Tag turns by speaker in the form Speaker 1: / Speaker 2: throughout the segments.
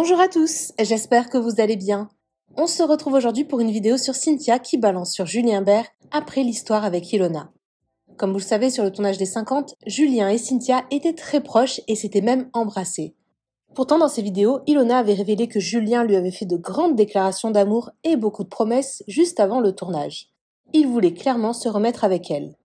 Speaker 1: Bonjour à tous, j'espère que vous allez bien. On se retrouve aujourd'hui pour une vidéo sur Cynthia qui balance sur Julien Bert après l'histoire avec Ilona. Comme vous le savez, sur le tournage des 50, Julien et Cynthia étaient très proches et s'étaient même embrassés. Pourtant, dans ces vidéos, Ilona avait révélé que Julien lui avait fait de grandes déclarations d'amour et beaucoup de promesses juste avant le tournage. Il voulait clairement se remettre avec elle.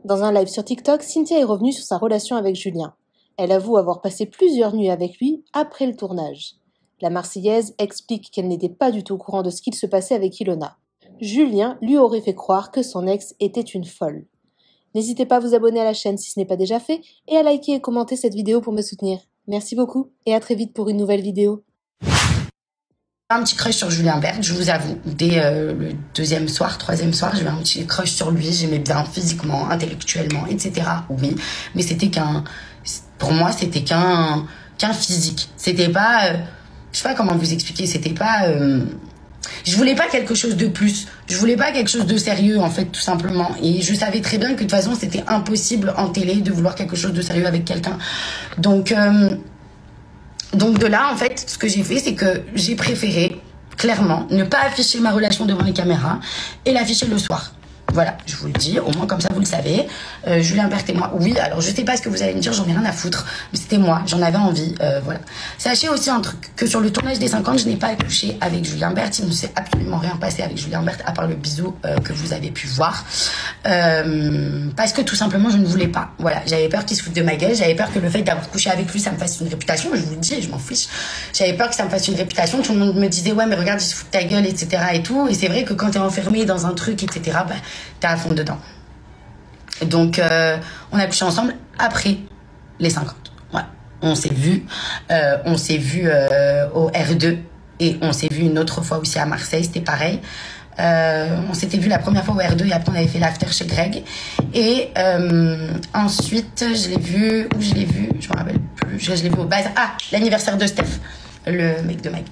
Speaker 1: Dans un live sur TikTok, Cynthia est revenue sur sa relation avec Julien. Elle avoue avoir passé plusieurs nuits avec lui après le tournage. La Marseillaise explique qu'elle n'était pas du tout au courant de ce qu'il se passait avec Ilona. Julien lui aurait fait croire que son ex était une folle. N'hésitez pas à vous abonner à la chaîne si ce n'est pas déjà fait et à liker et commenter cette vidéo pour me soutenir. Merci beaucoup et à très vite pour une nouvelle vidéo.
Speaker 2: Un petit crush sur Julien Bert, je vous avoue. Dès le troisième soir, j'avais un petit crush sur lui. J'aimais bien physiquement, intellectuellement, etc. Oui, mais pour moi, c'était qu'un physique. C'était pas, je sais pas comment vous expliquer. C'était pas, je voulais pas quelque chose de plus. Je voulais pas quelque chose de sérieux, en fait, tout simplement. Et je savais très bien que de toute façon, c'était impossible en télé de vouloir quelque chose de sérieux avec quelqu'un. Donc de là, en fait, ce que j'ai fait, c'est que j'ai préféré, clairement, ne pas afficher ma relation devant les caméras et l'afficher le soir. Voilà, je vous le dis, au moins comme ça vous le savez. Julien Bert et moi, oui, alors je sais pas ce que vous allez me dire, j'en ai rien à foutre, mais c'était moi, j'en avais envie, voilà. Sachez aussi un truc, que sur le tournage des 50, je n'ai pas couché avec Julien Bert, il ne s'est absolument rien passé avec Julien Bert, à part le bisou que vous avez pu voir. Parce que tout simplement, je ne voulais pas, voilà. J'avais peur qu'il se foute de ma gueule, j'avais peur que le fait d'avoir couché avec lui, ça me fasse une réputation, je vous le dis, je m'en fiche. J'avais peur que ça me fasse une réputation, tout le monde me disait, ouais, mais regarde, il se fout de ta gueule, etc. et tout. Et c'est vrai que quand t'es enfermé dans un truc, etc., bah, t'es à fond dedans. Donc, on a couché ensemble après les 50. Ouais. On s'est vu au R2 et on s'est vu une autre fois aussi à Marseille, c'était pareil. On s'était vu la première fois au R2 et après on avait fait l'after chez Greg. Et ensuite, je l'ai vu, où je l'ai vu, je me rappelle plus, je l'ai vu au bazar. Ah, l'anniversaire de Steph, le mec de Meg.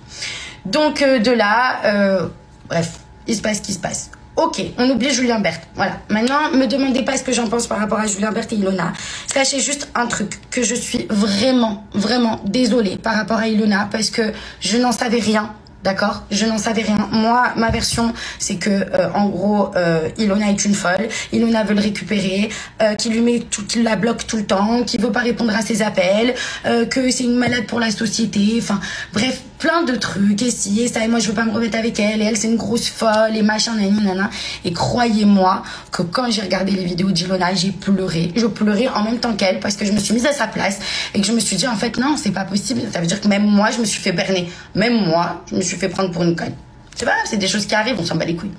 Speaker 2: Donc de là, bref, il se passe ce qui se passe. Ok, on oublie Julien Bert. Voilà. Maintenant, me demandez pas ce que j'en pense par rapport à Julien Bert et Ilona. Sachez juste un truc, que je suis vraiment, vraiment désolée par rapport à Ilona parce que je n'en savais rien. D'accord, je n'en savais rien. Moi, ma version, c'est que, en gros, Ilona est une folle. Ilona veut le récupérer, qu'il la bloque tout le temps, qu'il veut pas répondre à ses appels, que c'est une malade pour la société. Enfin, bref, plein de trucs. Et si, et ça, et moi, je veux pas me remettre avec elle. Et elle, c'est une grosse folle, et machin, nanana. Et croyez-moi que quand j'ai regardé les vidéos d'Ilona, j'ai pleuré. Je pleurais en même temps qu'elle parce que je me suis mise à sa place et que je me suis dit, en fait, non, c'est pas possible. Ça veut dire que même moi, je me suis fait berner. Même moi, je me suis fait prendre pour une conne. C'est pas grave, c'est des choses qui arrivent, on s'en bat les couilles.